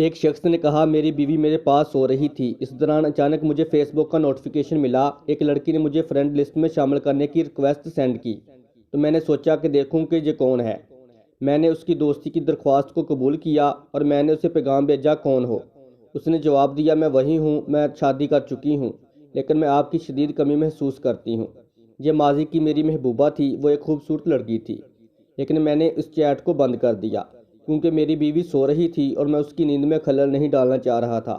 ایک شخص نے کہا میری بیوی میرے پاس سو رہی تھی۔ اس دوران اچانک مجھے فیس بک کا نوٹیفیکیشن ملا۔ ایک لڑکی نے مجھے فرینڈ لسٹ میں شامل کرنے کی ریکویسٹ سینڈ کی تو میں نے سوچا کہ دیکھوں کہ یہ کون ہے۔ میں نے اس کی دوستی کی درخواست کو قبول کیا اور میں نے اسے پیغام بھیجا، کون ہو؟ اس نے جواب دیا، میں وہی ہوں، میں شادی کر چکی ہوں لیکن میں آپ کی شدید کمی محسوس کرتی ہوں۔ یہ ماضی کی میری محبوبہ تھی، وہ ایک خوبصورت لڑکی تھی، لیکن میں نے اس چیٹ کو بند کر دیا کیونکہ میری بیوی سو رہی تھی اور میں اس کی نیند میں خلل نہیں ڈالنا چاہ رہا تھا۔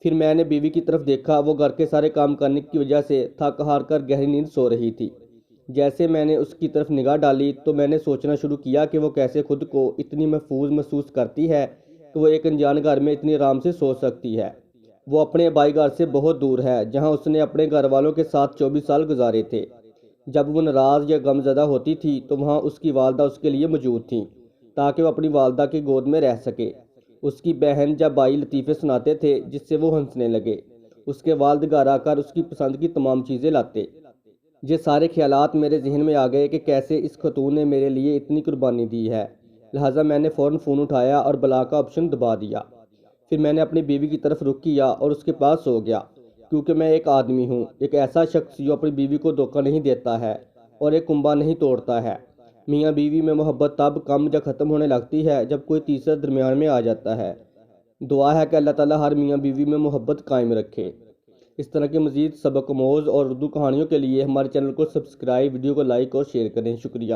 پھر میں نے بیوی کی طرف دیکھا، وہ گھر کے سارے کام کرنے کی وجہ سے تھک ہار کر گہری نیند سو رہی تھی۔ جیسے میں نے اس کی طرف نگاہ ڈالی تو میں نے سوچنا شروع کیا کہ وہ کیسے خود کو اتنی محفوظ محسوس کرتی ہے کہ وہ ایک انجان گھر میں اتنی آرام سے سو سکتی ہے۔ وہ اپنے آبائی گھر سے بہت دور ہے جہاں اس نے اپنے گھر والوں کے ساتھ 24 سال گزارے تھے۔ جب وہ ناراض یا غم زدہ ہوتی تھی تو وہاں اس کی والدہ اس کے لیے موجود تھیں تاکہ وہ اپنی والدہ کی گود میں رہ سکے۔ اس کی بہن یا بھائی لطیفے سناتے تھے جس سے وہ ہنسنے لگے۔ اس کے والد گھر آ کر اس کی پسند کی تمام چیزیں لاتے۔ یہ سارے خیالات میرے ذہن میں آ گئے کہ کیسے اس خاتون نے میرے لیے اتنی قربانی دی ہے، لہٰذا میں نے فوراً فون اٹھایا اور بلاک کا آپشن دبا دیا۔ پھر میں نے اپنی بیوی کی طرف رخ کیا اور اس کے پاس سو گیا، کیونکہ میں ایک آدمی ہوں، ایک ایسا شخص جو اپنی بیوی کو دھوکہ نہیں دیتا ہے اور ایک کنبہ نہیں توڑتا ہے۔ میاں بیوی میں محبت تب کم یا ختم ہونے لگتی ہے جب کوئی تیسرا درمیان میں آ جاتا ہے۔ دعا ہے کہ اللہ تعالیٰ ہر میاں بیوی میں محبت قائم رکھے۔ اس طرح کی مزید سبق آموز اور اردو کہانیوں کے لیے ہمارے چینل کو سبسکرائب، ویڈیو کو لائک اور شیئر کریں۔ شکریہ۔